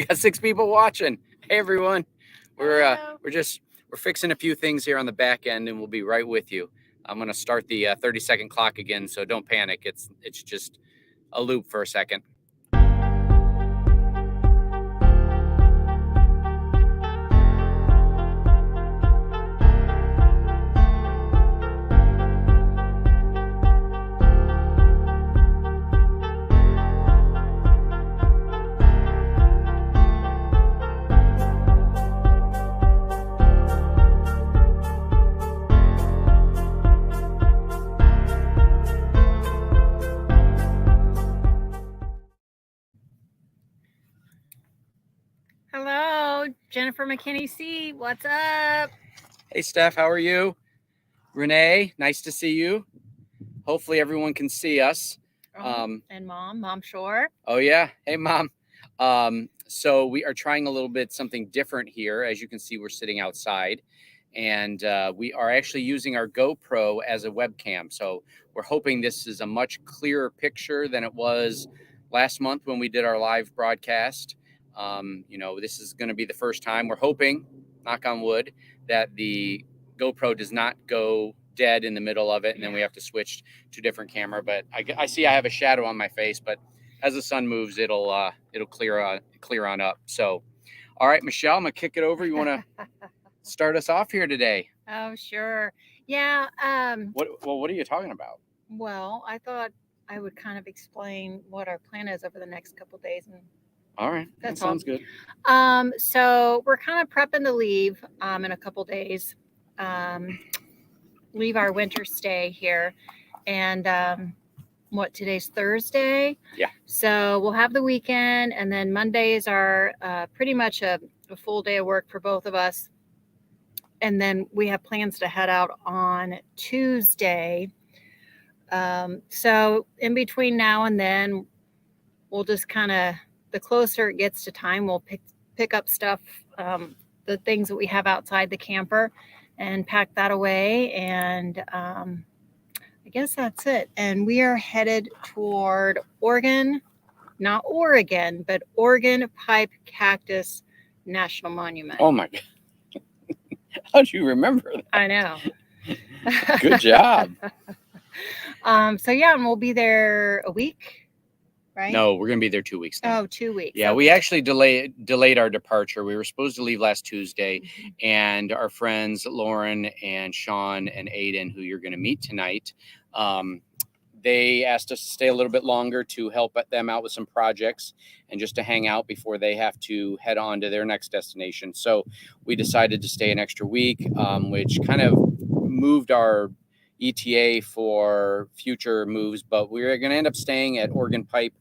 We got 6 people watching. Hey everyone. We're Hello. we're fixing a few things here on the back end, and we'll be right with you. I'm going to start the 30-second clock again, so don't panic. It's just a loop for a second. Hello, Jennifer McKinney C. What's up? Hey Steph, how are you? Renee, nice to see you. Hopefully everyone can see us. And Mom Shore. Oh yeah. Hey Mom. So we are trying a little bit something different here. As you can see, we're sitting outside, and we are actually using our GoPro as a webcam. So we're hoping this is a much clearer picture than it was last month when we did our live broadcast. This is going to be the first time. We're hoping, knock on wood, that the GoPro does not go dead in the middle of it, and then we have to switch to a different camera. But I see I have a shadow on my face, but as the sun moves, it'll clear on up. So, all right, Michelle, I'm gonna kick it over. You want to start us off here today? Oh, sure. Yeah. What are you talking about? Well, I thought I would kind of explain what our plan is over the next couple of days, and All right, that sounds good. So we're kind of prepping to leave in a couple days. Leave our winter stay here, and today's Thursday? Yeah. So we'll have the weekend, and then Mondays are pretty much a full day of work for both of us. And then we have plans to head out on Tuesday. So in between now and then, we'll just kind of, the closer it gets to time, we'll pick up stuff, the things that we have outside the camper, and pack that away. And I guess that's it. And we are headed toward Oregon, not Oregon, but Oregon Pipe Cactus National Monument. Oh my God. How'd you remember that? I know. Good job. So yeah, and we'll be there a week, right? No, we're gonna be there 2 weeks now. Oh, 2 weeks. Yeah, okay. we actually delayed our departure. We were supposed to leave last Tuesday, and our friends Lauren and Sean and Aiden, who you're going to meet tonight, they asked us to stay a little bit longer to help them out with some projects and just to hang out before they have to head on to their next destination. So we decided to stay an extra week, which kind of moved our ETA for future moves, but we're going to end up staying at Oregon Pipe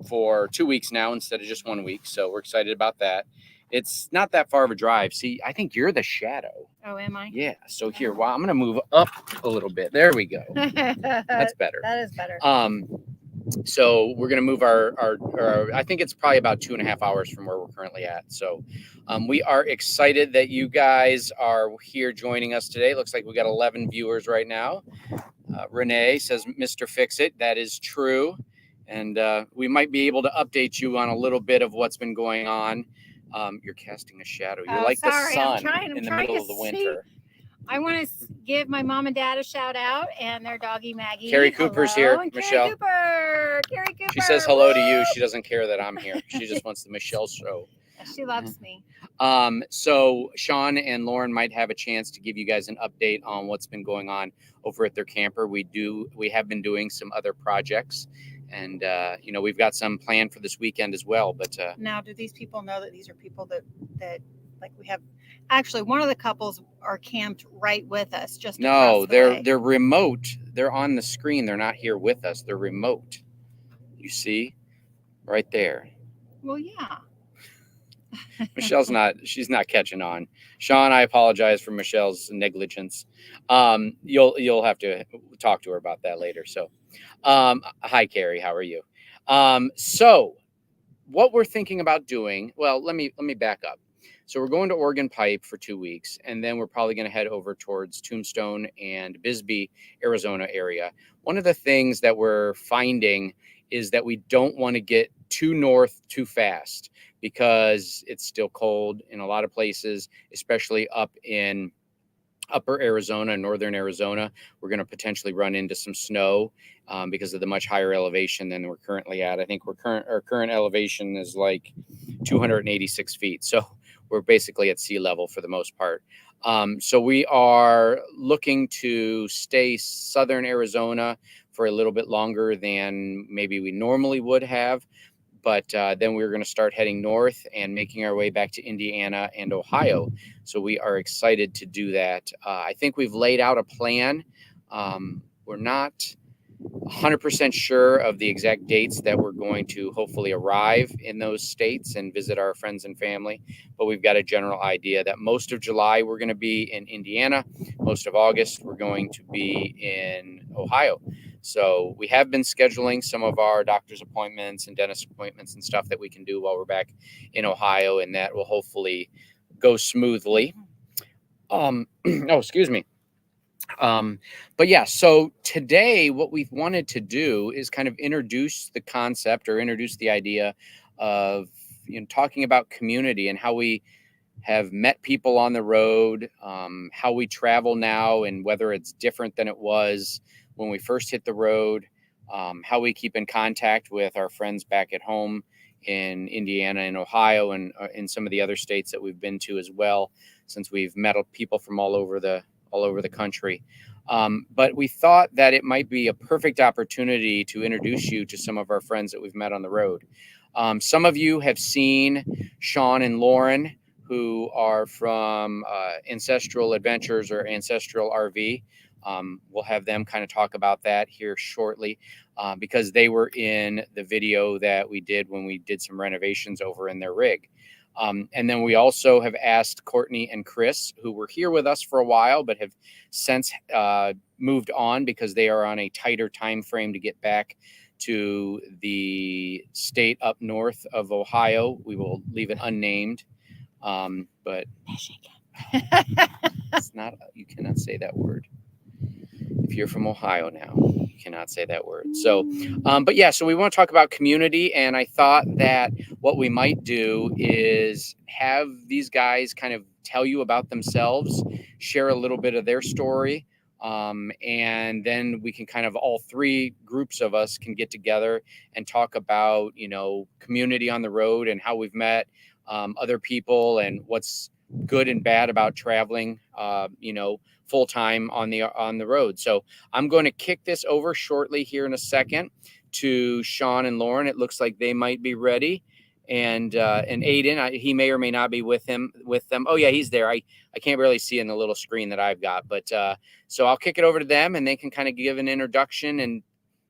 for 2 weeks now instead of just 1 week. So we're excited about that. It's not that far of a drive. See, I think you're the shadow. Oh, am I? Yeah. So here, well, I'm going to move up a little bit. There we go. That's better. That is better. So we're going to move our, I think it's probably about 2.5 hours from where we're currently at. So we are excited that you guys are here joining us today. Looks like we got 11 viewers right now. Renee says, Mr. Fix-It. That is true. And we might be able to update you on a little bit of what's been going on. You're casting a shadow. You're like the sun in the middle of the winter. I want to give my mom and dad a shout out and their doggy Maggie. Carrie Cooper's here. And Michelle. Carrie Cooper. She says hello to you. She doesn't care that I'm here. She just wants the Michelle show. She loves me. So Sean and Lauren might have a chance to give you guys an update on what's been going on over at their camper. We have been doing some other projects, and we've got some planned for this weekend as well. But now, do these people know that these are people that like we have? Actually, one of the couples are camped right with us. Just no, they're remote. They're on the screen. They're not here with us. They're remote. You see, right there. Well, yeah. She's not catching on. Sean, I apologize for Michelle's negligence. You'll have to talk to her about that later. So, hi Carrie, how are you? So what we're thinking about doing, well, let me back up. So we're going to Oregon Pipe for 2 weeks, and then we're probably going to head over towards Tombstone and Bisbee, Arizona area. One of the things that we're finding is that we don't want to get too north too fast because it's still cold in a lot of places, especially up in upper Arizona, northern Arizona. We're going to potentially run into some snow because of the much higher elevation than we're currently at. I think our current elevation is like 286 feet. So we're basically at sea level for the most part. So we are looking to stay southern Arizona for a little bit longer than maybe we normally would have. But then we're going to start heading north and making our way back to Indiana and Ohio. So we are excited to do that. I think we've laid out a plan. We're not 100% sure of the exact dates that we're going to hopefully arrive in those states and visit our friends and family. But we've got a general idea that most of July we're going to be in Indiana. Most of August we're going to be in Ohio. So we have been scheduling some of our doctor's appointments and dentist appointments and stuff that we can do while we're back in Ohio, and that will hopefully go smoothly. Oh, excuse me. But yeah, so today what we've wanted to do is kind of introduce the concept or introduce the idea of, talking about community and how we have met people on the road, how we travel now and whether it's different than it was when we first hit the road, how we keep in contact with our friends back at home in Indiana and Ohio and in some of the other states that we've been to as well, since we've met people from all over the country. But we thought that it might be a perfect opportunity to introduce you to some of our friends that we've met on the road. Some of you have seen Sean and Lauren, who are from Ancestral Adventures or Ancestral RV. We'll have them kind of talk about that here shortly because they were in the video that we did when we did some renovations over in their rig. And then we also have asked Courtney and Chris, who were here with us for a while, but have since moved on because they are on a tighter time frame to get back to the state up north of Ohio. We will leave it unnamed, but it's not. You cannot say that word. If you're from Ohio now, you cannot say that word. So, but yeah, so we want to talk about community. And I thought that what we might do is have these guys kind of tell you about themselves, share a little bit of their story. And then we can kind of, all three groups of us can get together and talk about, community on the road and how we've met other people and what's good and bad about traveling, full time on the road. So I'm going to kick this over shortly here in a second to Sean and Lauren. It looks like they might be ready. And Aiden, he may or may not be with them. Oh yeah, he's there. I can't really see in the little screen that I've got, but so I'll kick it over to them and they can kind of give an introduction and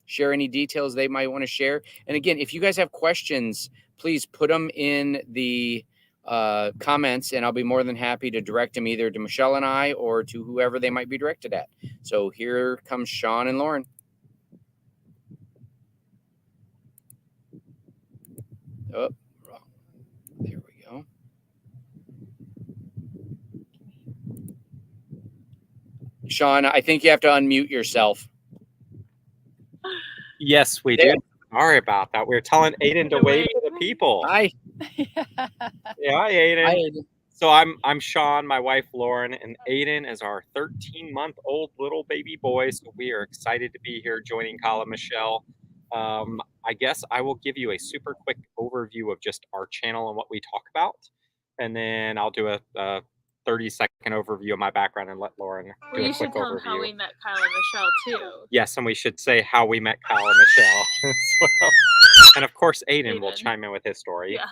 share any details they might want to share. And again, if you guys have questions, please put them in the comments and I'll be more than happy to direct them either to Michelle and I or to whoever they might be directed at. So here comes Sean and Lauren. Oh, wrong. There we go. Sean, I think you have to unmute yourself. Yes, we do. Sorry about that. We were telling Aiden to wave to the people. Hi. Yeah, hi, Aiden. Hi, Aiden. So I'm Sean, my wife Lauren, and Aiden is our 13-month-old little baby boy. So we are excited to be here joining Kyle and Michelle. I guess I will give you a super quick overview of just our channel and what we talk about, and then I'll do a 30-second overview of my background and let Lauren do a quick overview. You should tell them how we met Kyle and Michelle too. Yes, and we should say how we met Kyle and Michelle as well. And of course, Aiden will chime in with his story. Yeah.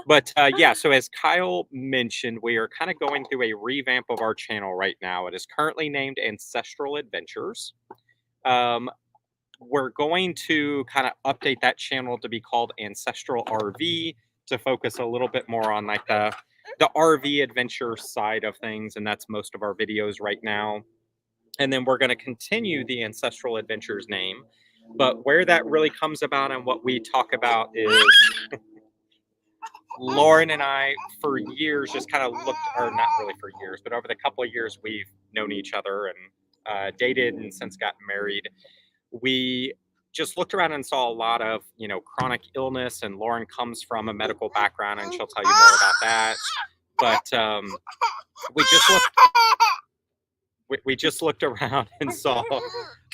But yeah, so as Kyle mentioned, we are kind of going through a revamp of our channel right now. It is currently named Ancestral Adventures. We're going to kind of update that channel to be called Ancestral RV to focus a little bit more on like the RV adventure side of things, and that's most of our videos right now. And then we're going to continue the Ancestral Adventures name, but where that really comes about and what we talk about is Lauren and I for years just kind of looked, or not really for years, but over the couple of years we've known each other and dated and since gotten married. We just looked around and saw a lot of, chronic illness, and Lauren comes from a medical background and she'll tell you more about that. But we just looked we just looked around and saw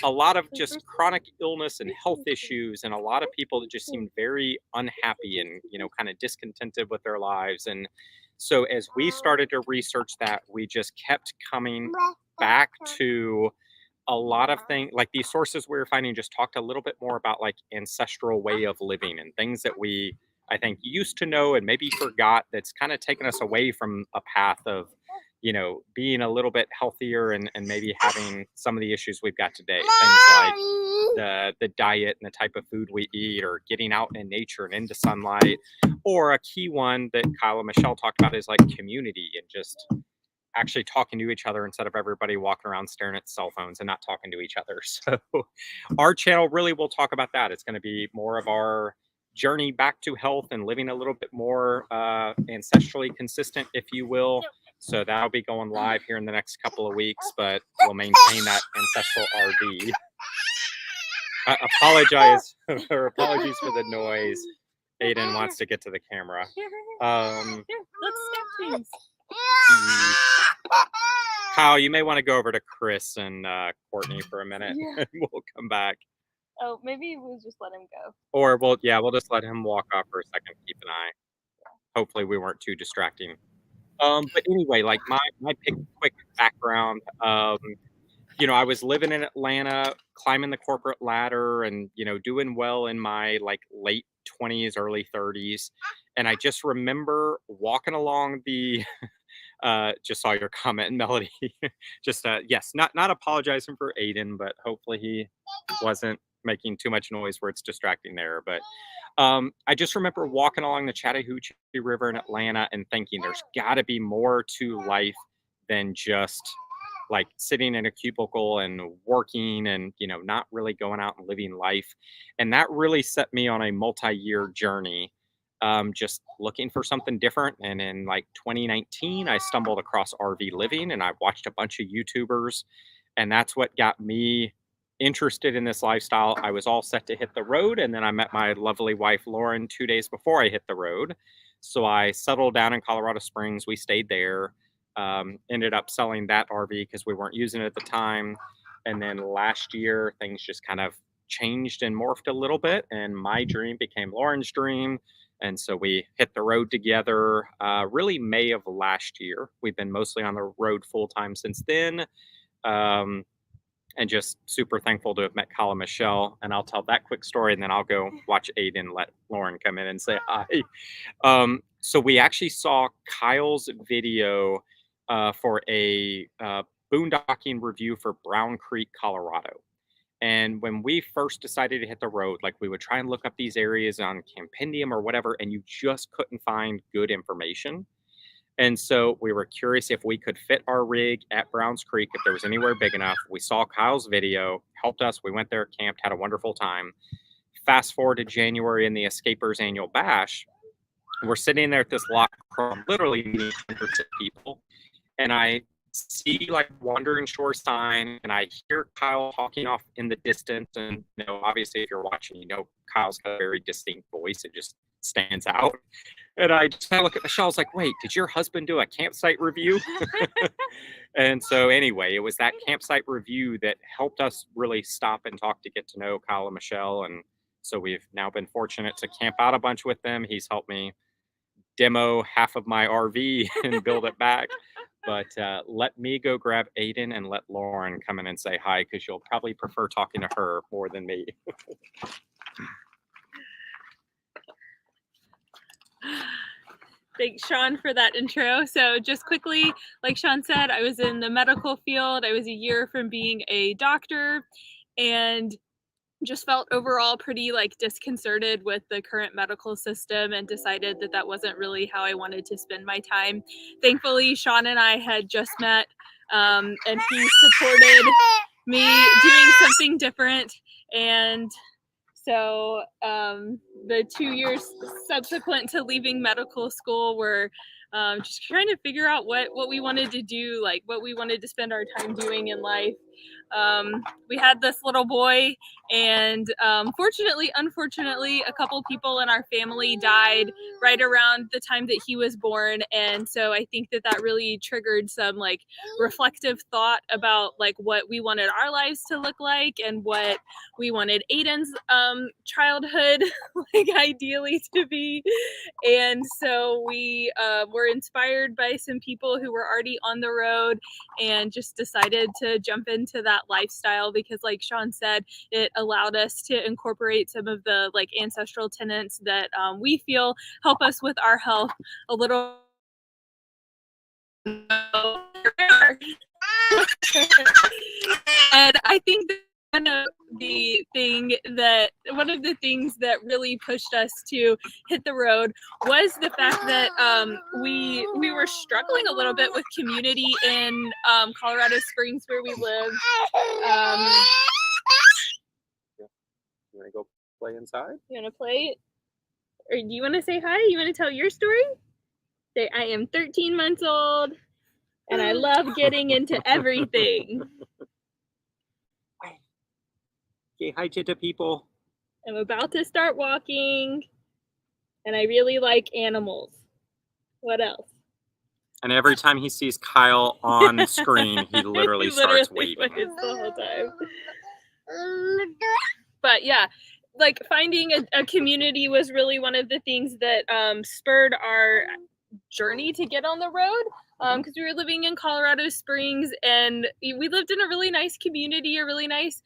a lot of just chronic illness and health issues, and a lot of people that just seemed very unhappy and, kind of discontented with their lives. And so as we started to research that, we just kept coming back to a lot of things. Like, these sources we were finding just talked a little bit more about like ancestral way of living and things that we, I think, used to know and maybe forgot, that's kind of taken us away from a path of, being a little bit healthier, and maybe having some of the issues we've got today. Things like the diet and the type of food we eat, or getting out in nature and into sunlight. Or a key one that Kyle and Michelle talked about is like community, and just actually talking to each other instead of everybody walking around staring at cell phones and not talking to each other. So our channel really will talk about that. It's going to be more of our journey back to health and living a little bit more ancestrally consistent, if you will. So that'll be going live here in the next couple of weeks, but we'll maintain that ancestral RV. I apologize, or apologies for the noise. Aiden wants to get to the camera. Let's step things. Kyle, you may want to go over to Chris and Courtney for a minute, Yeah. and we'll come back. Oh, maybe we'll just let him go. Or we'll just let him walk off for a second, keep an eye. Hopefully we weren't too distracting. But anyway, like my quick background, I was living in Atlanta, climbing the corporate ladder, and, doing well in my like late 20s, early 30s. And I just remember walking along the just saw your comment, Melody. Just yes, not apologizing for Aiden, but hopefully he wasn't making too much noise where it's distracting there. But I just remember walking along the Chattahoochee River in Atlanta and thinking there's got to be more to life than just like sitting in a cubicle and working and, not really going out and living life. And that really set me on a multi-year journey, just looking for something different. And in like 2019, I stumbled across RV living, and I watched a bunch of YouTubers, and that's what got me interested in this lifestyle. I was all set to hit the road, and then I met my lovely wife Lauren 2 days before I hit the road. So I settled down in Colorado Springs. We stayed there. Ended up selling that RV because we weren't using it at the time. And then last year, things just kind of changed and morphed a little bit, and my dream became Lauren's dream. And so we hit the road together, really May of last year. We've been mostly on the road full time since then. And just super thankful to have met Kyle and Michelle. And I'll tell that quick story, and then I'll go watch Aiden, let Lauren come in and say hi. So we actually saw Kyle's video for a boondocking review for Brown Creek, Colorado. And when we first decided to hit the road, like, we would try and look up these areas on Campendium or whatever, and you just couldn't find good information. And so we were curious if we could fit our rig at Browns Creek, if there was anywhere big enough. We saw Kyle's video, helped us. We went there, camped, had a wonderful time. Fast forward to January in the Escapers Annual Bash. We're sitting there at this lock, literally meeting hundreds of people. And I see like Wandering Shore sign, and I hear Kyle talking off in the distance. And, obviously if you're watching, Kyle's got a very distinct voice. It just stands out. And I just kind of look at Michelle, I was like, wait, did your husband do a campsite review? And so anyway, it was that campsite review that helped us really stop and talk to get to know Kyle and Michelle. And so we've now been fortunate to camp out a bunch with them. He's helped me demo half of my RV and build it back. But let me go grab Aiden and let Lauren come in and say hi, because you'll probably prefer talking to her more than me. Thanks, Sean, for that intro. So just quickly, like Sean said, I was in the medical field. I was a year from being a doctor, and just felt overall pretty disconcerted with the current medical system, and decided that wasn't really how I wanted to spend my time. Thankfully, Sean and I had just met, and he supported me doing something different. And so the 2 years subsequent to leaving medical school were just trying to figure out what we wanted to do, like what we wanted to spend our time doing in life. We had this little boy, and unfortunately, a couple people in our family died right around the time that he was born, and so I think that really triggered some like reflective thought about like what we wanted our lives to look like and what we wanted Aiden's childhood like ideally to be. And so we were inspired by some people who were already on the road and just decided to jump into that lifestyle because, like Sean said, it allowed us to incorporate some of the like ancestral tenets that we feel help us with our health a little. And I think that one of the things that really pushed us to hit the road was the fact that we were struggling a little bit with community in Colorado Springs where we live. You want to go play inside? You want to play? Or do you want to say hi? You want to tell your story? Say, I am 13 months old and I love getting into everything. Say hi to the people. I'm about to start walking and I really like animals. What else? And every time he sees Kyle on screen, he literally starts waving. The whole time. But yeah, like finding a community was really one of the things that spurred our journey to get on the road, because we were living in Colorado Springs and we lived in a really nice community, a really nice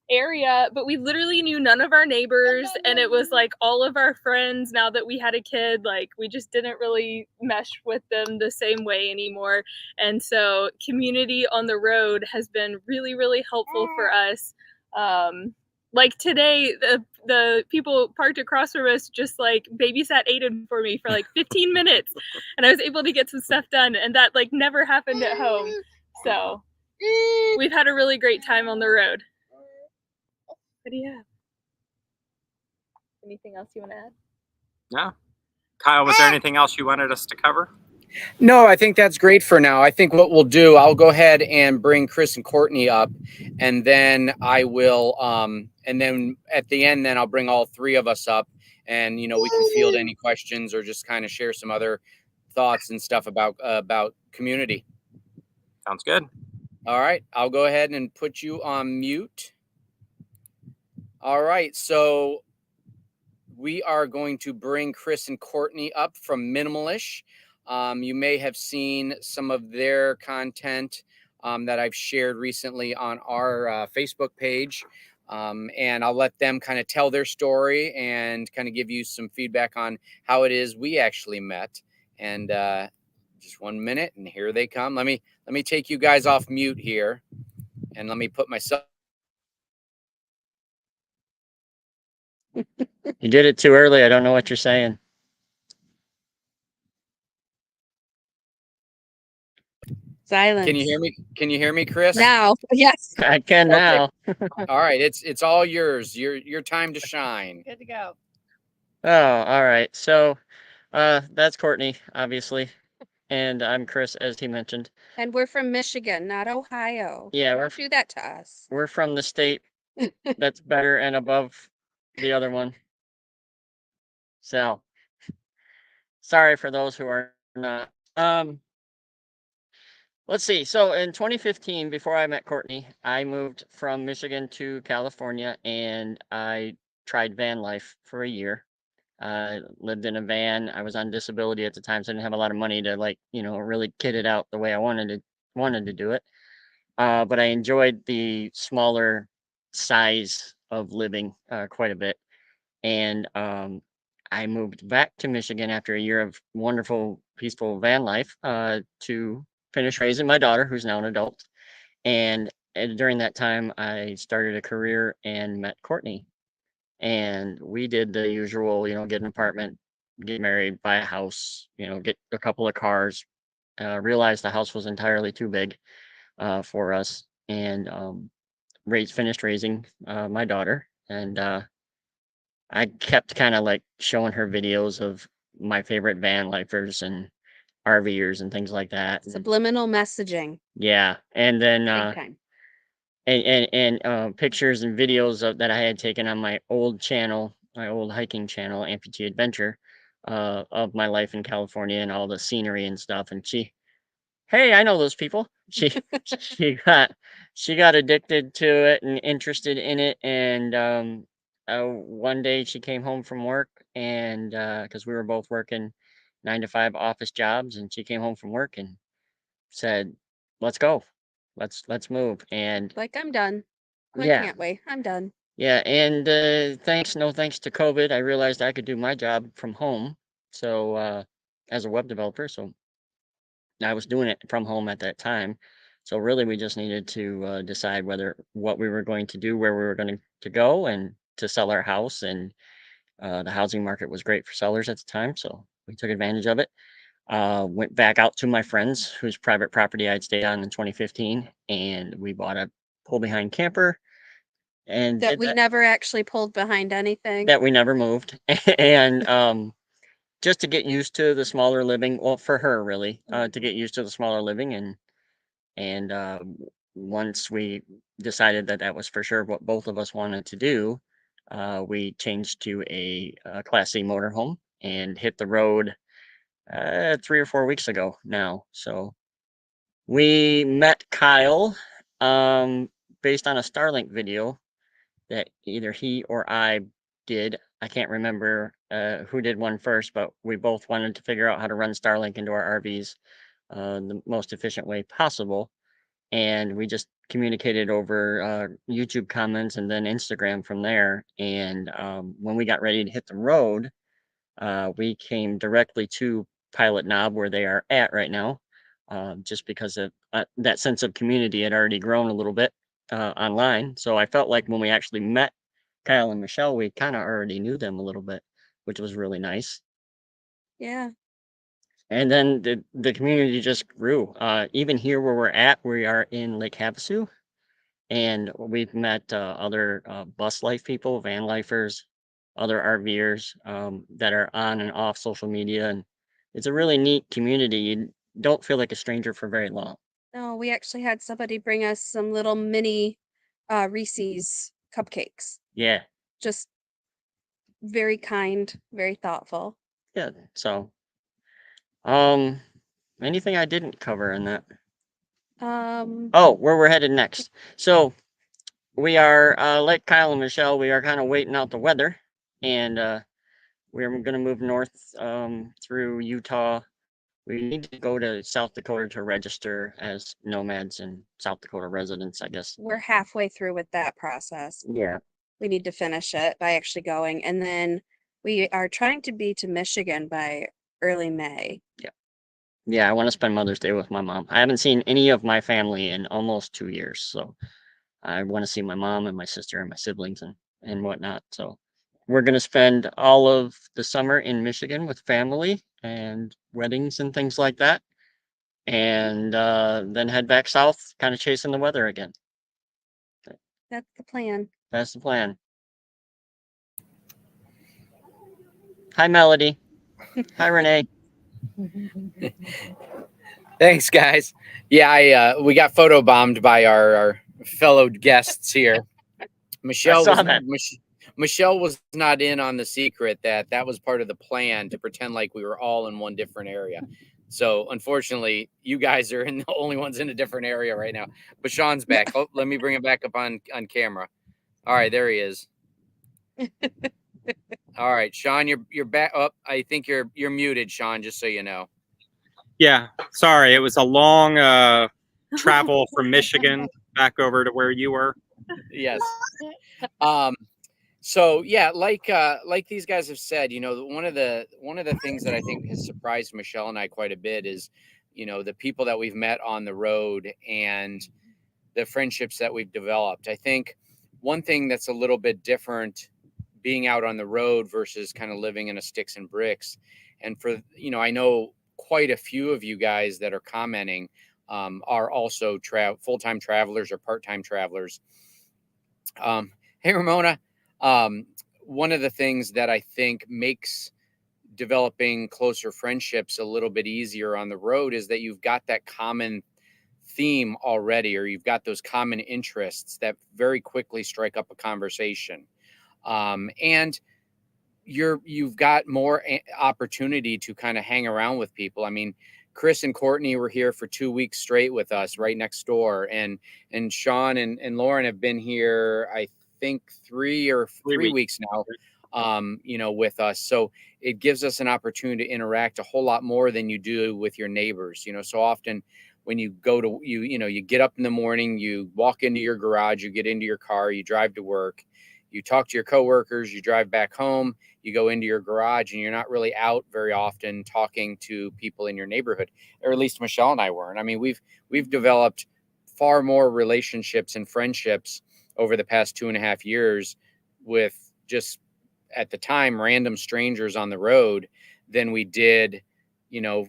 area, but we literally knew none of our neighbors, and it was like all of our friends, now that we had a kid, like we just didn't really mesh with them the same way anymore. And so community on the road has been really, really helpful for us. Like today, the people parked across from us just like babysat Aiden for me for like 15 minutes, and I was able to get some stuff done, and that like never happened at home. So we've had a really great time on the road. What do you have? Anything else you want to add? Yeah. Kyle, was there anything else you wanted us to cover? No, I think that's great for now. I think what we'll do, I'll go ahead and bring Chris and Courtney up, and then I will, and then at the end, then I'll bring all three of us up, and we can field any questions or just kind of share some other thoughts and stuff about community. Sounds good. All right, I'll go ahead and put you on mute. All right, so we are going to bring Chris and Courtney up from Minimalish. You may have seen some of their content that I've shared recently on our Facebook page. And I'll let them kind of tell their story and kind of give you some feedback on how it is we actually met. And just 1 minute, and here they come. Let me take you guys off mute here, and let me put myself. You did it too early. I don't know what you're saying. Silence. Can you hear me? Can you hear me, Chris? Now? Yes. I can now. All right, it's all yours. Your time to shine. Good to go. Oh, all right. So, that's Courtney, obviously, and I'm Chris, as he mentioned. And we're from Michigan, not Ohio. Yeah, Don't do that to us. we're from the state that's better and above the other one. So, sorry for those who are not. Let's see. So in 2015, before I met Courtney, I moved from Michigan to California, and I tried van life for a year. I lived in a van. I was on disability at the time, so I didn't have a lot of money to really kit it out the way I wanted to do it. But I enjoyed the smaller size of living quite a bit. And I moved back to Michigan after a year of wonderful, peaceful van life to finish raising my daughter, who's now an adult. And during that time, I started a career and met Courtney. And we did the usual, get an apartment, get married, buy a house, get a couple of cars, realized the house was entirely too big for us, and finished raising my daughter. And I kept kind of like showing her videos of my favorite van lifers, and RVers and things like that. Subliminal messaging. Yeah, and then Big time. pictures and videos that I had taken on my old channel, my old hiking channel, Amputee Adventure, of my life in California and all the scenery and stuff. And hey, I know those people. She got addicted to it and interested in it. And one day she came home from work, and because we were both working 9 to 5 office jobs, and she came home from work and said, "Let's go, let's move." And Like, I'm done. I yeah, can't wait. I'm done. yeah, and no thanks to COVID, I realized I could do my job from home. So as a web developer, so I was doing it from home at that time. So really, we just needed to decide what we were going to do, where we were going to go, and to sell our house. And the housing market was great for sellers at the time, so we took advantage of it. Went back out to my friends whose private property I'd stayed on in 2015, and we bought a pull behind camper and That did we never actually pulled behind anything. that we never moved. And just to get used to the smaller living, well, for her really, to get used to the smaller living. And once we decided that was for sure what both of us wanted to do, we changed to a Class C motorhome and hit the road 3 or 4 weeks ago now. So we met Kyle based on a Starlink video that either he or I did. I can't remember who did one first, but we both wanted to figure out how to run Starlink into our RVs the most efficient way possible. And we just communicated over YouTube comments and then Instagram from there. And when we got ready to hit the road, we came directly to Pilot Knob, where they are at right now, just because of that sense of community had already grown a little bit online. So I felt like when we actually met Kyle and Michelle, we kind of already knew them a little bit, which was really nice. Yeah. And then the community just grew. Even here where we're at, we are in Lake Havasu, and we've met other bus life people, van lifers, other RVers that are on and off social media, and it's a really neat community. You don't feel like a stranger for very long. No, we actually had somebody bring us some little mini Reese's cupcakes. Yeah, Just very kind, very thoughtful. yeah. So, anything I didn't cover in that? Oh, where we're headed next. So we are like Kyle and Michelle. We are kind of waiting out the weather, and we're going to move north through Utah. We need to go to South Dakota to register as nomads and South Dakota residents, I guess. We're halfway through with that process. Yeah. We need to finish it by actually going. And then we are trying to be to Michigan by early May. Yeah, I want to spend Mother's Day with my mom. I haven't seen any of my family in almost 2 years, so I want to see my mom and my sister and my siblings and whatnot. So we're going to spend all of the summer in Michigan with family and weddings and things like that, and then head back south, kind of chasing the weather again. That's the plan. That's the plan. Hi, Melody. Hi, Renee. Thanks, guys. Yeah, we got photobombed by our fellow guests here. Michelle saw that. Michelle was not in on the secret that was part of the plan to pretend like we were all in one different area. So unfortunately, you guys are the only ones in a different area right now. But Sean's back. Oh, let me bring him back up on camera. All right, there he is. All right, Sean, you're back up. Oh, I think you're muted, Sean, just so you know. Yeah, sorry. It was a long travel from Michigan back over to where you were. Yes. So yeah, like these guys have said, one of the things that I think has surprised Michelle and I quite a bit is, the people that we've met on the road and the friendships that we've developed. I think one thing that's a little bit different being out on the road versus kind of living in a sticks and bricks. And for, I know quite a few of you guys that are commenting are also full-time travelers or part-time travelers. Hey, Ramona, one of the things that I think makes developing closer friendships a little bit easier on the road is that you've got that common theme already, or you've got those common interests that very quickly strike up a conversation. And you've got more opportunity to kind of hang around with people. I mean, Chris and Courtney were here for 2 weeks straight with us right next door. And Sean and Lauren have been here, I think 3 weeks now, with us. So it gives us an opportunity to interact a whole lot more than you do with your neighbors. So often when you go to, you get up in the morning, you walk into your garage, you get into your car, you drive to work, you talk to your coworkers, you drive back home, you go into your garage, and you're not really out very often talking to people in your neighborhood, or at least Michelle and I weren't. I mean, we've developed far more relationships and friendships over the past 2.5 years with just, at the time, random strangers on the road than we did,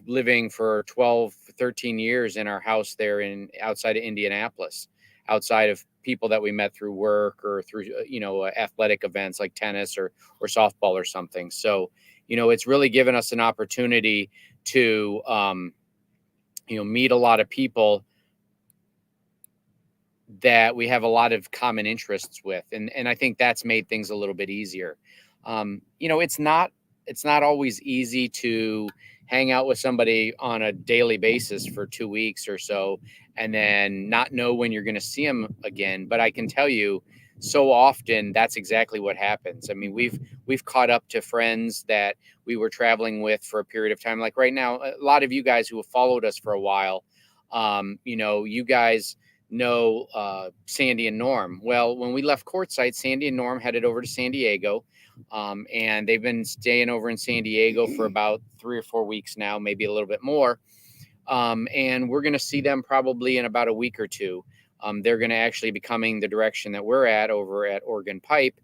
living for 12, 13 years in our house there outside of Indianapolis, outside of people that we met through work or through, athletic events like tennis or softball or something. So, it's really given us an opportunity to, meet a lot of people that we have a lot of common interests with. And I think that's made things a little bit easier. It's not always easy to hang out with somebody on a daily basis for 2 weeks or so and then not know when you're going to see them again. But I can tell you, so often that's exactly what happens. I mean, we've caught up to friends that we were traveling with for a period of time. Like right now, a lot of you guys who have followed us for a while, you guys know Sandy and Norm. Well, when we left Quartzsite, Sandy and Norm headed over to San Diego. And they've been staying over in San Diego for about 3 or 4 weeks now, maybe a little bit more. And we're going to see them probably in about a week or two. They're going to actually be coming the direction that we're at over at Oregon Pipe.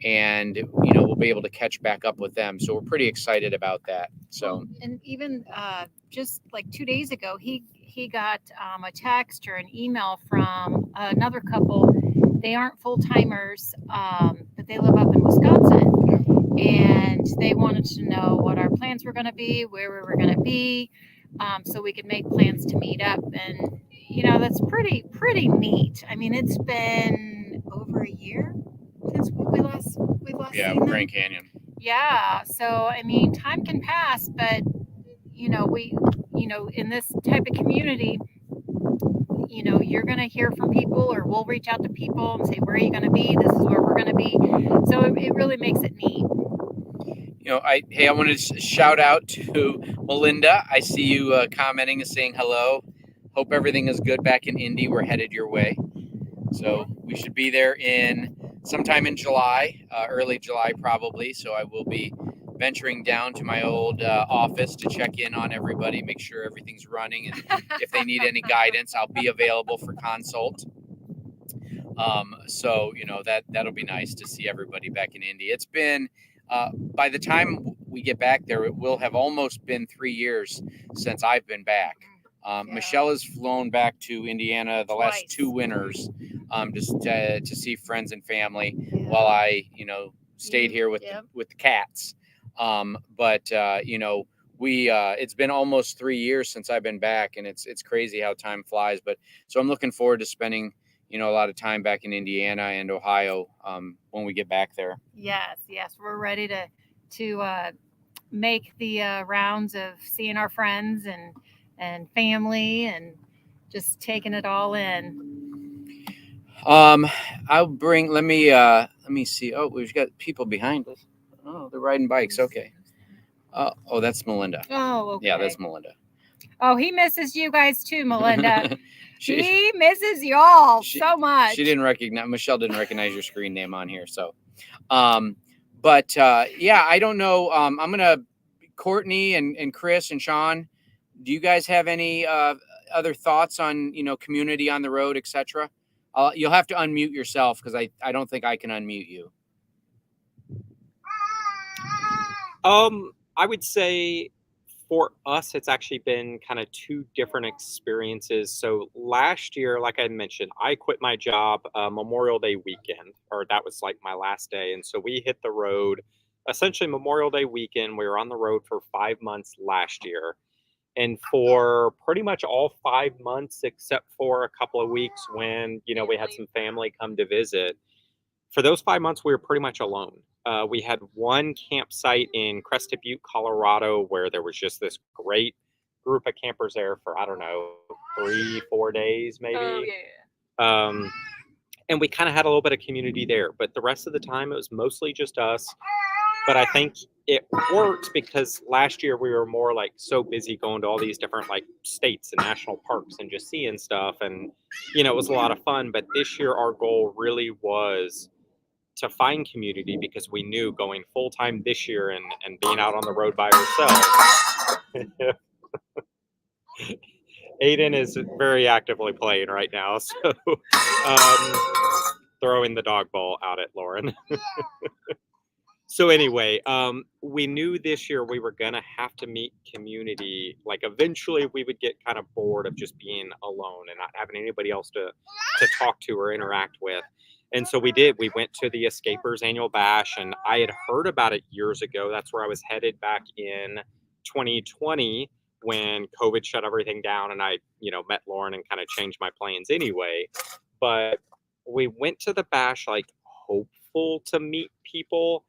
And, we'll be able to catch back up with them. So we're pretty excited about that. So, and even just like 2 days ago, he got a text or an email from another couple. They aren't full timers, but they live up in Wisconsin, and they wanted to know what our plans were going to be, where we were going to be, so we could make plans to meet up. And that's pretty neat. I mean, it's been over a year since we last seen them. Grand Canyon. Yeah. So I mean, time can pass, but we in this type of community, you're going to hear from people, or we'll reach out to people and say, where are you going to be? This is where we're going to be. So it really makes it neat. I wanted to shout out to Melinda. I see you commenting and saying hello. Hope everything is good back in Indy. We're headed your way. So we should be there sometime in July, early July probably. So I will be venturing down to my old office to check in on everybody, make sure everything's running, and if they need any guidance, I'll be available for consult. So that'll be nice to see everybody back in Indy. It's been by the time we get back there, it will have almost been 3 years since I've been back. Michelle has flown back to Indiana the last Twice. 2 winters, just to see friends and family, while I stayed here with the cats. But it's been almost 3 years since I've been back, and it's crazy how time flies. But so I'm looking forward to spending a lot of time back in Indiana and Ohio when we get back there. Yes, we're ready to make the rounds of seeing our friends and family and just taking it all in. I'll bring. Let me see. Oh, we've got people behind us. Oh, they're riding bikes. Okay. Oh, that's Melinda. Oh, okay. Yeah, that's Melinda. Oh, he misses you guys too, Melinda. He misses y'all so much. Michelle didn't recognize your screen name on here. So, I don't know. Courtney and Chris and Sean, do you guys have any other thoughts on, community on the road, etc.? You'll have to unmute yourself because I don't think I can unmute you. I would say for us, it's actually been kind of 2 different experiences. So last year, like I mentioned, I quit my job Memorial Day weekend, or that was like my last day. And so we hit the road essentially Memorial Day weekend. We were on the road for 5 months last year. And for pretty much all 5 months, except for a couple of weeks when, we had some family come to visit, for those 5 months, we were pretty much alone. We had one campsite in Crested Butte, Colorado, where there was just this great group of campers there for, I don't know, 3-4 days maybe. Oh, yeah. And we kind of had a little bit of community there, but the rest of the time it was mostly just us. But I think it worked because last year we were more like so busy going to all these different like states and national parks and just seeing stuff. And, it was a lot of fun. But this year our goal really was to find community because we knew going full time this year and being out on the road by ourselves. Aiden is very actively playing right now, so throwing the dog ball out at Lauren. So anyway, we knew this year we were gonna have to meet community. Like eventually we would get kind of bored of just being alone and not having anybody else to talk to or interact with. And so we did. We went to the Escapers annual bash, and I had heard about it years ago. That's where I was headed back in 2020 when COVID shut everything down, and I, met Lauren and kind of changed my plans anyway. But we went to the bash like hopeful to meet people.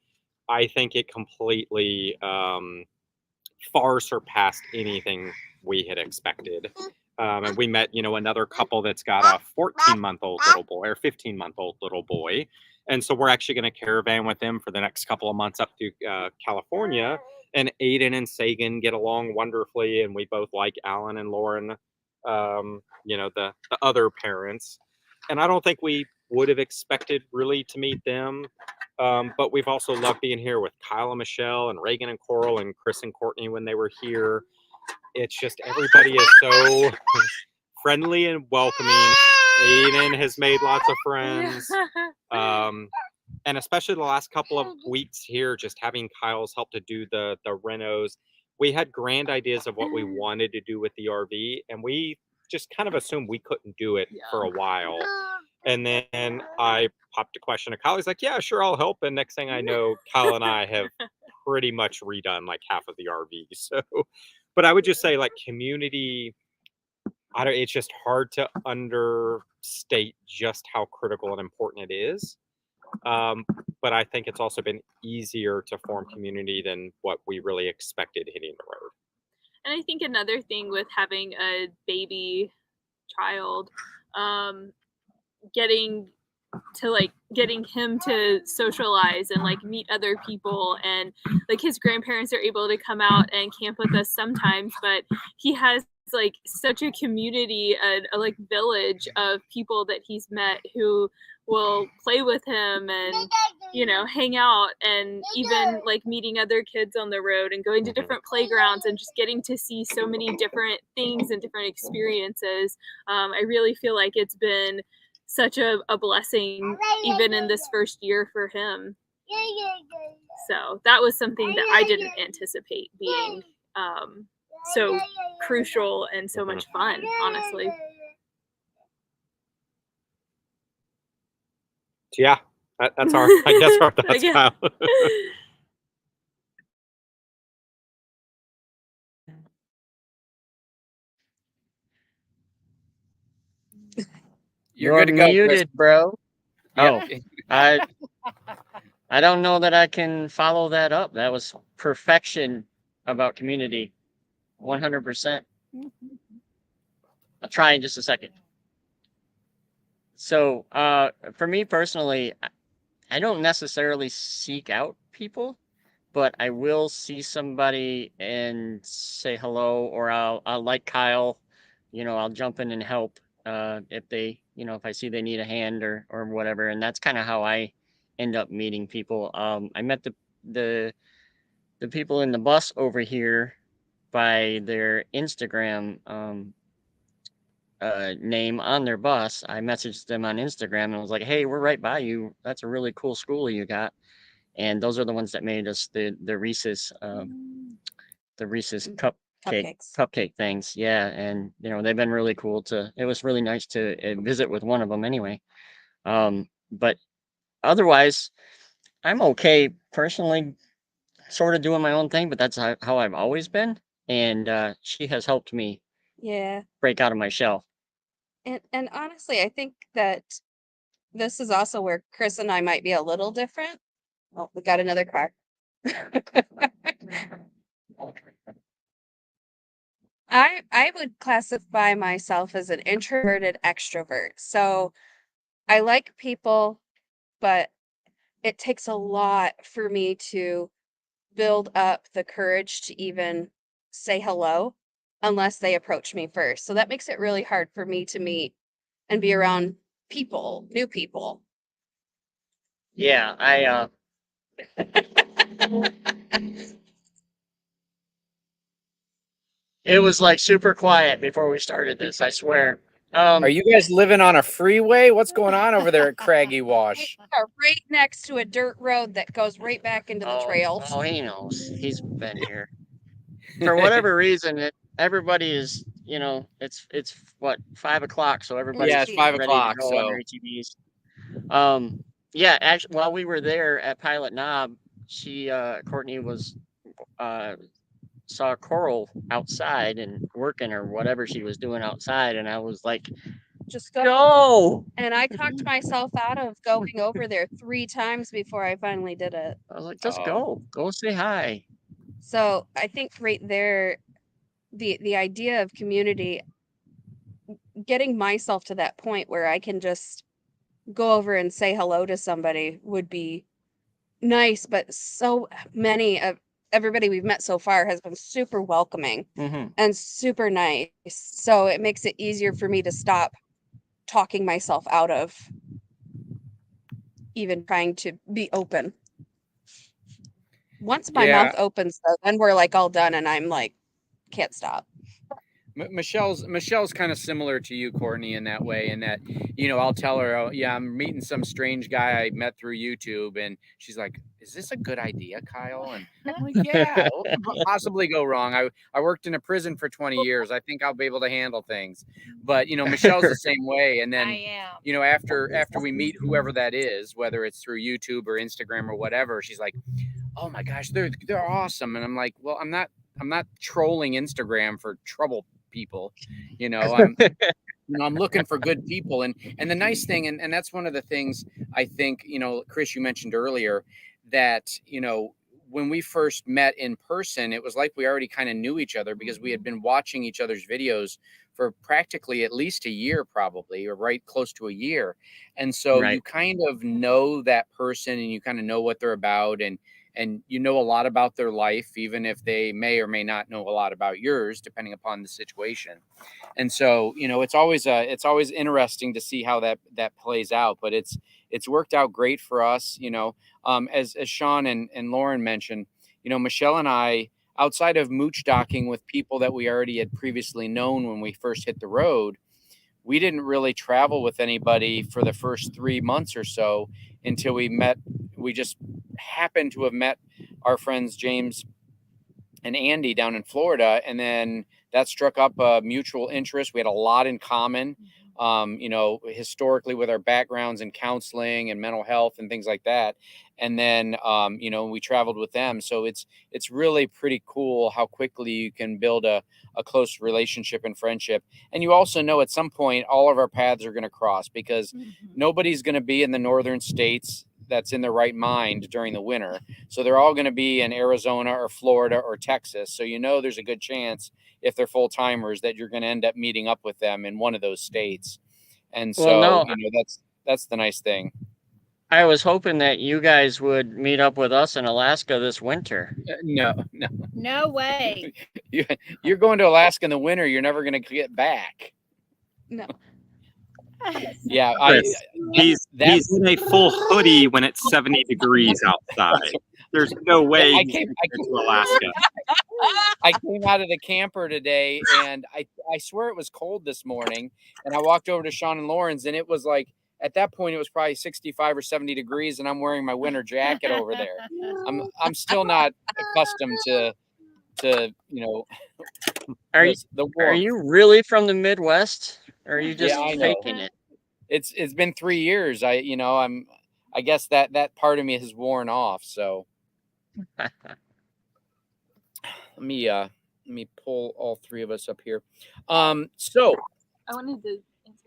I think it completely far surpassed anything we had expected. And we met, another couple that's got a 14-month-old little boy or 15-month-old little boy. And so we're actually going to caravan with them for the next couple of months up to California. And Aiden and Sagan get along wonderfully. And we both like Alan and Lauren, the other parents. And I don't think we would have expected really to meet them. But we've also loved being here with Kyle and Michelle and Reagan and Coral and Chris and Courtney when they were here. It's just everybody is so friendly and welcoming. Aiden has made lots of friends. And especially the last couple of weeks here, just having Kyle's help to do the renos. We had grand ideas of what we wanted to do with the RV, and we just kind of assumed we couldn't do it for a while. And then I popped a question to Kyle. He's like, yeah, sure, I'll help. And next thing I know, Kyle and I have pretty much redone like half of the RV. So, but I would just say like community, it's just hard to understate just how critical and important it is. But I think it's also been easier to form community than what we really expected hitting the road. And I think another thing with having a baby child, getting him to socialize and like meet other people, and like his grandparents are able to come out and camp with us sometimes, but he has like such a community, a like village of people that he's met who will play with him and hang out, and even like meeting other kids on the road and going to different playgrounds and just getting to see so many different things and different experiences. I really feel like it's been such a blessing even in this first year for him. So that was something that I didn't anticipate being so crucial and so much fun, honestly. Yeah, that's our thoughts. Yeah. You're good to go, Chris. Muted, bro. Yeah. Oh, I don't know that I can follow that up. That was perfection about community. 100%. I'll try in just a second. So, for me personally, I don't necessarily seek out people, but I will see somebody and say hello, or I'll like Kyle, I'll jump in and help if they, if I see they need a hand or whatever. And that's kind of how I end up meeting people. I met the people in the bus over here by their Instagram name on their bus. I messaged them on Instagram and was like, hey, we're right by you. That's a really cool school you got. And those are the ones that made us the Reese's cupcake things. Yeah. And they've been really cool it was really nice to visit with one of them anyway. But otherwise I'm okay personally sort of doing my own thing, but that's how I've always been. And she has helped me Yeah. break out of my shell. And honestly, I think that this is also where Chris and I might be a little different. Oh, we got another car. I would classify myself as an introverted extrovert. So I like people, but it takes a lot for me to build up the courage to even say hello unless they approach me first. So that makes it really hard for me to meet and be around people, new people. Yeah, it was like super quiet before we started this, I swear. Are you guys living on a freeway? What's going on over there at Craggy Wash? We are right next to a dirt road that goes right back into the trails. Oh, he knows. He's been here. For whatever reason, everybody is, it's what, 5 o'clock, so everybody's Yeah, it's 5 ready o'clock. to go on So their ATVs. Yeah, actually, while we were there at Pilot Knob, Courtney saw Coral outside and working or whatever she was doing outside, and I was like, Just go. go! And I talked myself out of going over there 3 times before I finally did it. I was like, just go say hi. So I think right there, the idea of community, getting myself to that point where I can just go over and say hello to somebody would be nice. But so many of everybody we've met so far has been super welcoming and super nice. So it makes it easier for me to stop talking myself out of even trying to be open. Once my mouth opens, though, then we're like all done, and I'm like, can't stop. Michelle's kind of similar to you, Courtney, in that way. In that, I'll tell her, oh, yeah, I'm meeting some strange guy I met through YouTube, and she's like, "Is this a good idea, Kyle?" And I'm like, "Yeah, what could possibly go wrong? I worked in a prison for 20 years. I think I'll be able to handle things." But Michelle's the same way. And then, after we meet whoever that is, whether it's through YouTube or Instagram or whatever, she's like, "Oh my gosh, they're awesome." And I'm like, "Well, I'm not trolling Instagram for trouble people, I'm looking for good people." And the nice thing, and that's one of the things I think, Chris, you mentioned earlier that, when we first met in person, it was like we already kind of knew each other because we had been watching each other's videos for practically at least a year, probably, or right close to a year. And so you kind of know that person and you kind of know what they're about, and you know a lot about their life, even if they may or may not know a lot about yours, depending upon the situation. And so, it's always interesting to see how that plays out. But it's worked out great for us. As Sean and Lauren mentioned, Michelle and I, outside of mooch docking with people that we already had previously known when we first hit the road, we didn't really travel with anybody for the first 3 months or so until we just happened to have met our friends James and Andy down in Florida. And then that struck up a mutual interest. We had a lot in common, historically, with our backgrounds in counseling and mental health and things like that. And then, we traveled with them. So it's really pretty cool how quickly you can build a close relationship and friendship. And you also know at some point, all of our paths are going to cross because nobody's going to be in the northern states that's in the right mind during the winter. So they're all going to be in Arizona or Florida or Texas. So, there's a good chance, if they're full timers, that you're going to end up meeting up with them in one of those states. And so, that's the nice thing. I was hoping that you guys would meet up with us in Alaska this winter. No way. You're going to Alaska in the winter. You're never going to get back. No. Yeah, he's in a full hoodie when it's 70 degrees outside. There's no way I he's came to Alaska. I came out of the camper today, and I swear it was cold this morning. And I walked over to Sean and Lauren's, and it was like, at that point, it was probably 65 or 70 degrees, and I'm wearing my winter jacket over there. I'm still not accustomed to the warmth. Are you really from the Midwest? Or are you just faking it? It's been 3 years. I guess that part of me has worn off. So Let me pull all three of us up here. So I wanted to.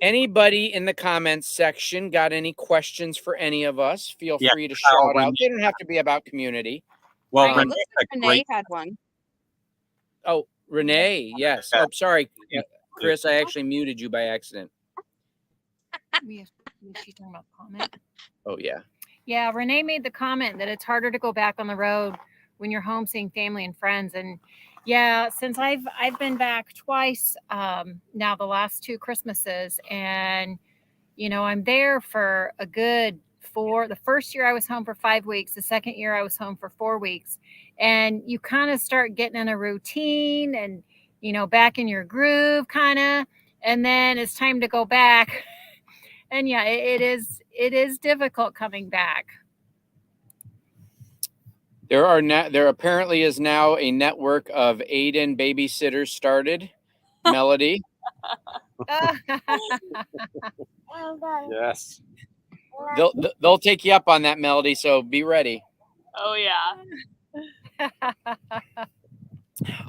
anybody in the comments section got any questions for any of us? Feel Yeah, free to Kyle, shout out. Renee- They don't have to be about community. Well, It Um, looks Renee like had Renee great. had one. Oh, Renee, yes. Yeah. Oh, sorry, Yeah. Chris. I actually muted you by accident. She's talking about comment. Oh yeah. Yeah, Renee made the comment that it's harder to go back on the road when you're home seeing family and friends. And yeah, since I've been back twice now, the last 2 Christmases, and I'm there for a good the first year I was home for 5 weeks, the second year I was home for 4 weeks, and you kind of start getting in a routine and back in your groove kind of, and then it's time to go back. And yeah, it is difficult coming back. There apparently is now a network of Aiden babysitters started. Melody. Yes. They'll take you up on that, Melody. So be ready. Oh yeah.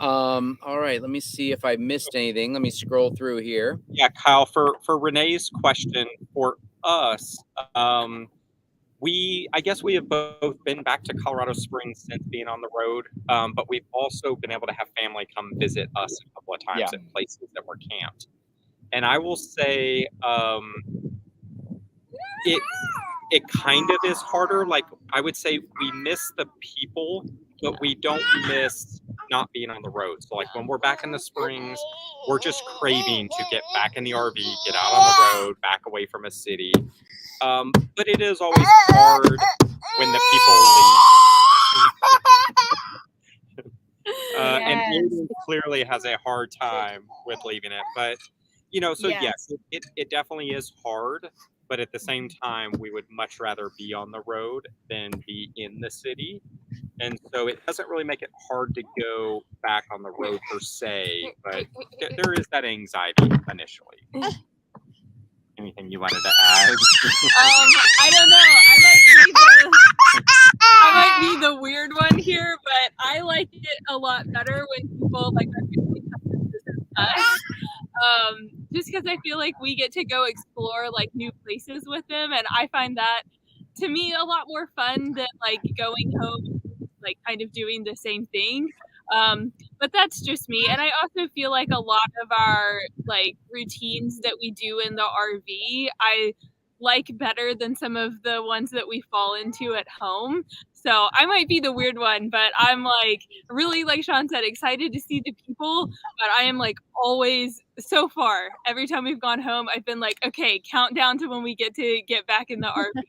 All right. Let me see if I missed anything. Let me scroll through here. Yeah, Kyle, for Renee's question, for us, I guess we have both been back to Colorado Springs since being on the road, but we've also been able to have family come visit us a couple of times Yeah. at places that we're camped. And I will say, it kind of is harder. Like, I would say we miss the people, but we don't miss not being on the road. So like when we're back in the Springs, we're just craving to get back in the RV, get out on the road, back away from a city. But it is always hard when the people leave. And Aiden clearly has a hard time with leaving it. But, so yes, it definitely is hard. But at the same time, we would much rather be on the road than be in the city. And so it doesn't really make it hard to go back on the road per se, but there is that anxiety initially. Anything you wanted to add? I don't know. I might be the weird one here, but I like it a lot better when people like our family come to visit us. Just because I feel like we get to go explore like new places with them, and I find that to me a lot more fun than like going home, like kind of doing the same thing. But that's just me, and I also feel like a lot of our like routines that we do in the RV, I like better than some of the ones that we fall into at home. So I might be the weird one, but I'm like really, like Sean said, excited to see the people. But I am like always, so far, every time we've gone home, I've been like, okay, countdown to when we get back in the RV.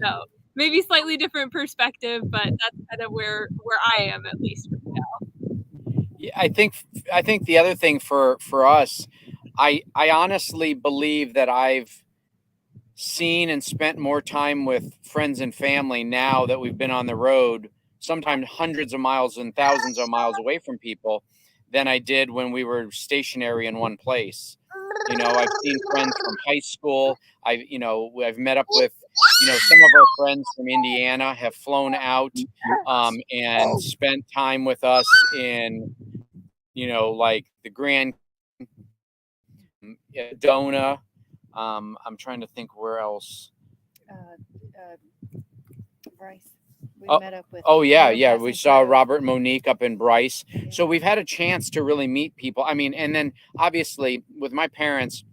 So maybe slightly different perspective, but that's kind of where I am, at least right now. Yeah, I think the other thing for us, I honestly believe that I've seen and spent more time with friends and family now that we've been on the road, sometimes hundreds of miles and thousands of miles away from people, than I did when we were stationary in one place. I've seen friends from high school. I've met up with, some of our friends from Indiana have flown out and spent time with us in, like the Grand Dona. I'm trying to think where else. Bryce. We Oh, met up with. Oh yeah, Robert yeah. Pass We and saw Pro. Robert and Monique up in Bryce. Yeah. So we've had a chance to really meet people. I mean, and then obviously with my parents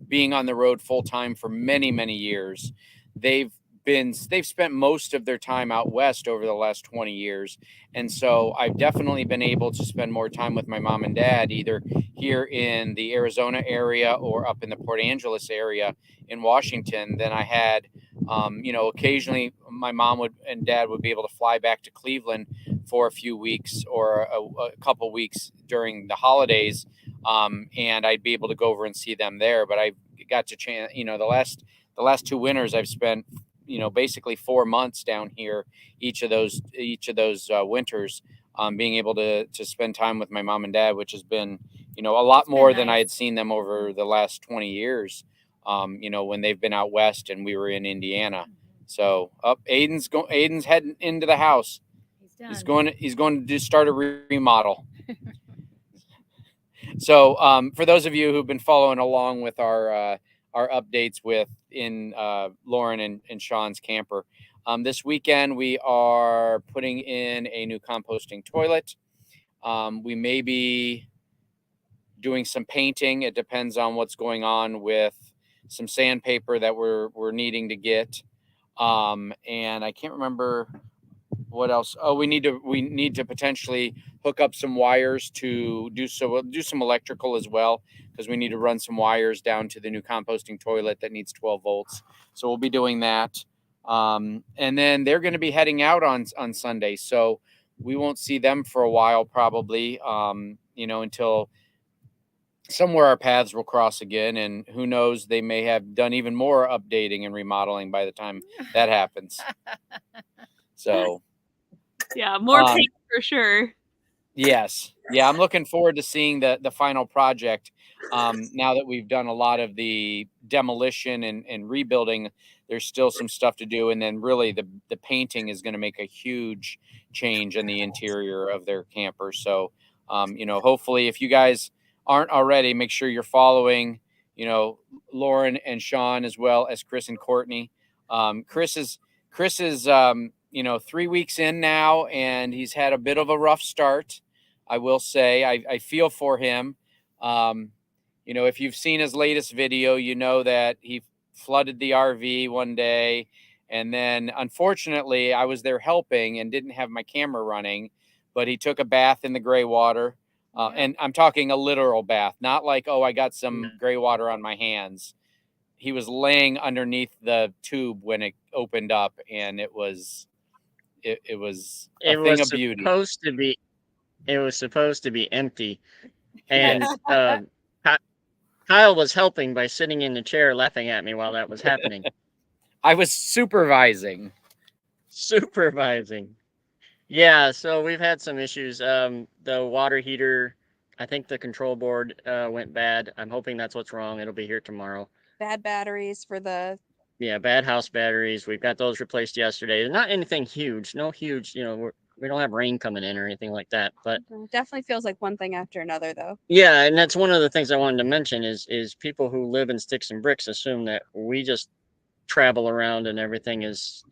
being on the road full time for many, many years, they've spent most of their time out west over the last 20 years. And so I've definitely been able to spend more time with my mom and dad, either here in the Arizona area or up in the Port Angeles area in Washington, than I had. Occasionally my mom and dad would be able to fly back to Cleveland for a few weeks or a couple weeks during the holidays. And I'd be able to go over and see them there. But I got to chance, the last 2 winters I've spent, basically 4 months down here, each of those winters, being able to spend time with my mom and dad, which has been, a lot more than I had seen them over the last 20 years. When they've been out west and we were in Indiana. So Aiden's heading into the house. He's done. He's going to start a remodel. So for those of you who've been following along with our updates in Lauren and Sean's camper, this weekend we are putting in a new composting toilet. We may be doing some painting. It depends on what's going on with some sandpaper that we're needing to get. And I can't remember what else. Oh, we need to potentially hook up some wires to do some electrical as well, because we need to run some wires down to the new composting toilet that needs 12 volts. So we'll be doing that. And then they're going to be heading out on Sunday, so we won't see them for a while, probably, until somewhere our paths will cross again. And who knows, they may have done even more updating and remodeling by the time that happens. So Yeah, more paint for sure. yes. Yeah, I'm looking forward to seeing the final project. Now that we've done a lot of the demolition and rebuilding, there's still some stuff to do. And then really the painting is going to make a huge change in the interior of their camper. So, hopefully if you guys aren't already, make sure you're following, Lauren and Sean, as well as Chris and Courtney. Chris is 3 weeks in now, and he's had a bit of a rough start. I will say, I feel for him. If you've seen his latest video, you know that he flooded the RV one day. And then unfortunately, I was there helping and didn't have my camera running, but he took a bath in the gray water. And I'm talking a literal bath, not like, oh, I got some gray water on my hands. He was laying underneath the tube when it opened up, and it was a thing of beauty. It was supposed to be empty, and Kyle was helping by sitting in the chair laughing at me while that was happening. I was supervising. Yeah, so we've had some issues. The water heater, I think the control board went bad. I'm hoping that's what's wrong. It'll be here tomorrow. Bad batteries for the. Yeah, bad house batteries. We've got those replaced yesterday. Not anything huge. No huge, we don't have rain coming in or anything like that. But Definitely feels like one thing after another, though. yeah, and that's one of the things I wanted to mention is people who live in sticks and bricks assume that we just travel around and everything is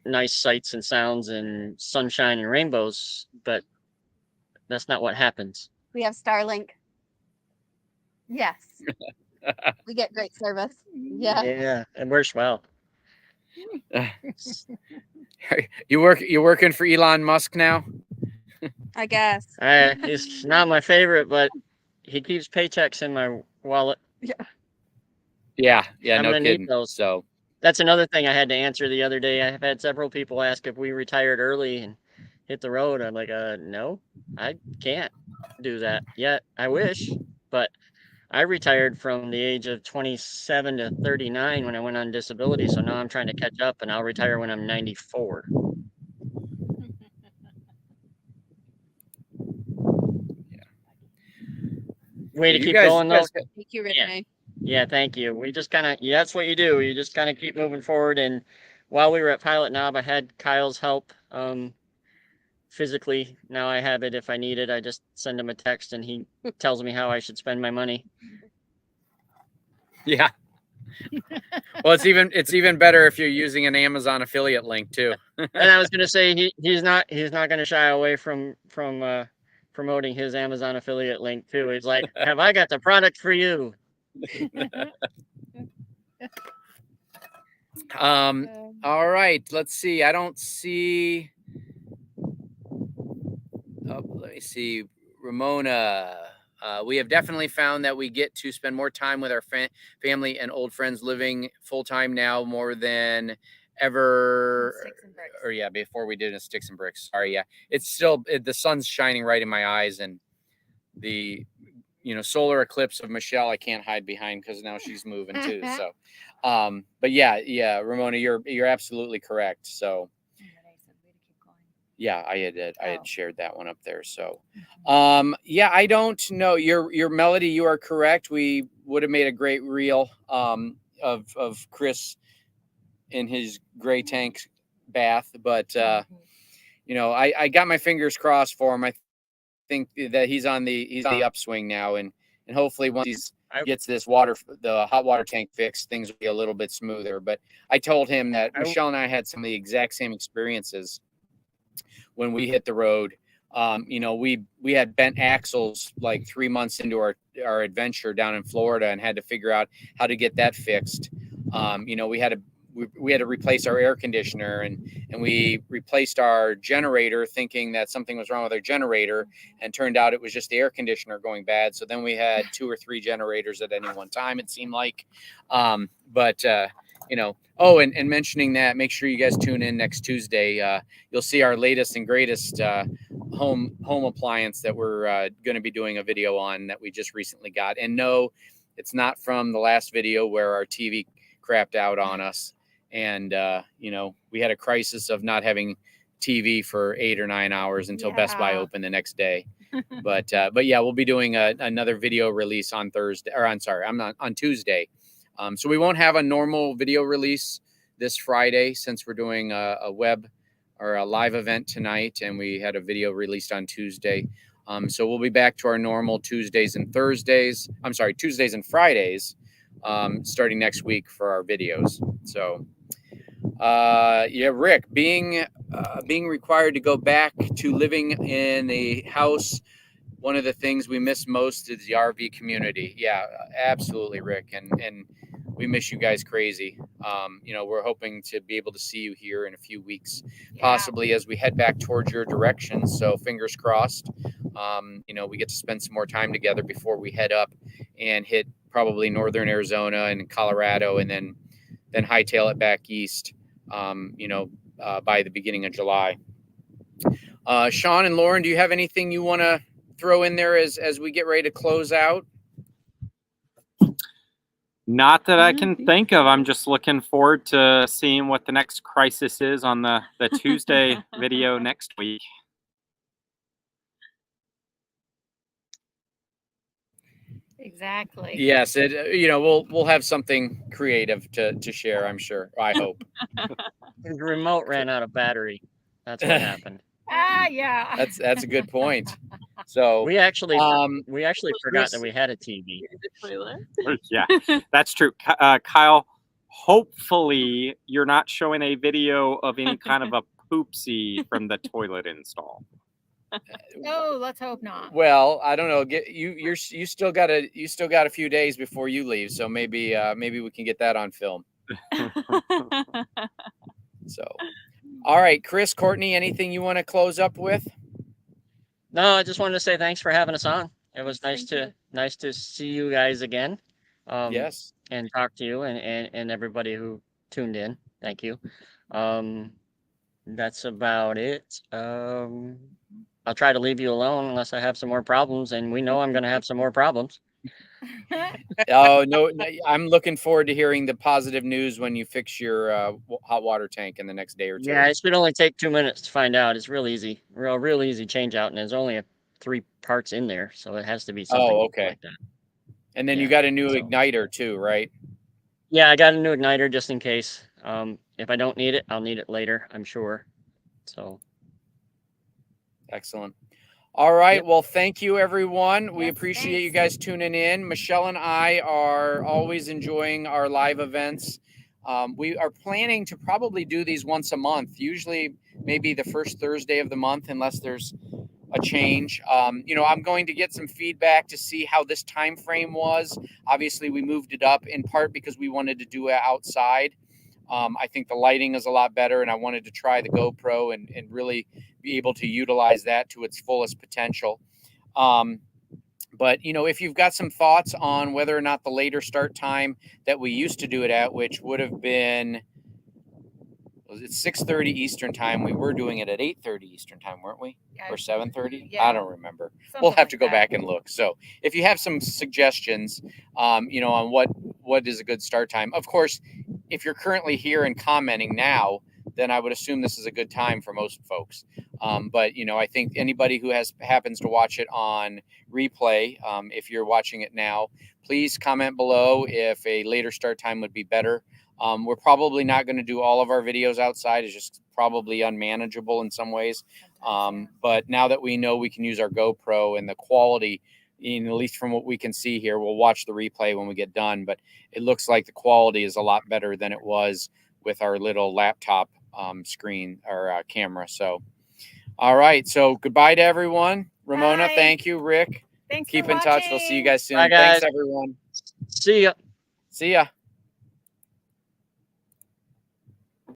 nice sights and sounds and sunshine and rainbows, but that's not what happens. We have Starlink. Yes. We get great service. Yeah. It works well. You're working for Elon Musk now? I guess. He's not my favorite, but he keeps paychecks in my wallet. Yeah, I'm no gonna need kidding. those. So That's another thing I had to answer the other day. I have had several people ask if we retired early and hit the road. I'm like, no, I can't do that yet. I wish, but I retired from the age of 27 to 39 when I went on disability. So now I'm trying to catch up, and I'll retire when I'm 94. Way to keep going, though. Thank you, Renee. Yeah, thank you. We just kind of, that's what you do. You just kind of keep moving forward. And while we were at Pilot Knob, I had Kyle's help physically. Now I have it if I need it. I just send him a text and he tells me how I should spend my money. yeah. Well, it's even better if you're using an Amazon affiliate link too. And I was going to say he's not going to shy away from promoting his Amazon affiliate link too. He's like, have I got the product for you? All right, let's see. I don't see. Oh, let me see. Ramona. We have definitely found that we get to spend more time with our family and old friends living full time now, more than ever. Or yeah, before we did in Sticks and Bricks. Sorry, yeah. It's still the sun's shining right in my eyes, and the solar eclipse of Michelle I can't hide behind because now she's moving too. So but yeah, Ramona, you're absolutely correct. So yeah, I had shared that one up there. So yeah, I don't know your Melody, you are correct. We would have made a great reel of Chris in his gray tank bath, but I got my fingers crossed for him. I think that he's on the upswing now, and hopefully once he gets the hot water tank fixed, things will be a little bit smoother. But I told him that Michelle and I had some of the exact same experiences when we hit the road. We had bent axles like 3 months into our adventure down in Florida and had to figure out how to get that fixed. We had to replace our air conditioner, and we replaced our generator thinking that something was wrong with our generator, and turned out it was just the air conditioner going bad. So then we had 2 or 3 generators at any one time, it seemed like. And mentioning that, make sure you guys tune in next Tuesday. You'll see our latest and greatest home appliance that we're going to be doing a video on that we just recently got. And no, it's not from the last video where our TV crapped out on us. And, we had a crisis of not having TV for 8 or 9 hours until Best Buy opened the next day. But yeah, we'll be doing another video release on Tuesday. So we won't have a normal video release this Friday since we're doing a web or a live event tonight, and we had a video released on Tuesday. So we'll be back to our normal Tuesdays and Fridays, starting next week for our videos. So, Rick, being required to go back to living in a house, one of the things we miss most is the RV community. Yeah, absolutely, Rick. And we miss you guys crazy. We're hoping to be able to see you here in a few weeks, possibly as we head back towards your direction. So fingers crossed. We get to spend some more time together before we head up and hit probably northern Arizona and Colorado, and then hightail it back east, by the beginning of July. Sean and Lauren, do you have anything you want to throw in there as we get ready to close out? Not that I can think of. I'm just looking forward to seeing what the next crisis is on the Tuesday video next week. Exactly. Yes, we'll have something creative to share, I'm sure. I hope. The remote ran out of battery. That's what happened. Yeah. That's a good point. So we actually forgot that we had a TV. Yeah, that's true. Kyle, hopefully you're not showing a video of any kind of a poopsie from the toilet install. No, let's hope not. Well, I don't know. You still got a few days before you leave, so maybe we can get that on film. So, all right, Chris, Courtney, anything you want to close up with? No, I just wanted to say thanks for having us on. It was nice to see you guys again. Yes. And talk to you and everybody who tuned in. Thank you. That's about it. I'll try to leave you alone unless I have some more problems, and we know I'm going to have some more problems. Oh, no, I'm looking forward to hearing the positive news when you fix your hot water tank in the next day or two. Yeah, it should only take 2 minutes to find out. It's real easy, real easy change out, and there's only 3 parts in there, so it has to be something like that. And then you got a new igniter too, right? Yeah, I got a new igniter just in case. If I don't need it, I'll need it later, I'm sure. So. Excellent. All right. Well, thank you, everyone. We appreciate you guys tuning in. Michelle and I are always enjoying our live events. We are planning to probably do these once a month, usually maybe the first Thursday of the month, unless there's a change. I'm going to get some feedback to see how this time frame was. Obviously, we moved it up in part because we wanted to do it outside. I think the lighting is a lot better, and I wanted to try the GoPro and really be able to utilize that to its fullest potential. But, if you've got some thoughts on whether or not the later start time that we used to do it at, which would have been, was it 6:30 Eastern time? We were doing it at 8:30 Eastern time, weren't we? Or 7:30? Yeah. I don't remember. We'll have to go back and look. So if you have some suggestions, on what is a good start time, of course, if you're currently here and commenting now, then I would assume this is a good time for most folks. But you know, I think anybody who happens to watch it on replay, if you're watching it now, please comment below if a later start time would be better. We're probably not going to do all of our videos outside. It's just probably unmanageable in some ways. But now that we know we can use our GoPro and the quality, at least from what we can see here, we'll watch the replay when we get done. But it looks like the quality is a lot better than it was with our little laptop screen or camera. So, all right. So goodbye to everyone. Ramona, Bye. thank you. Rick, Thanks keep for in touch. We'll see you watching. guys soon. Bye, Thanks, guys. everyone. See ya. See ya.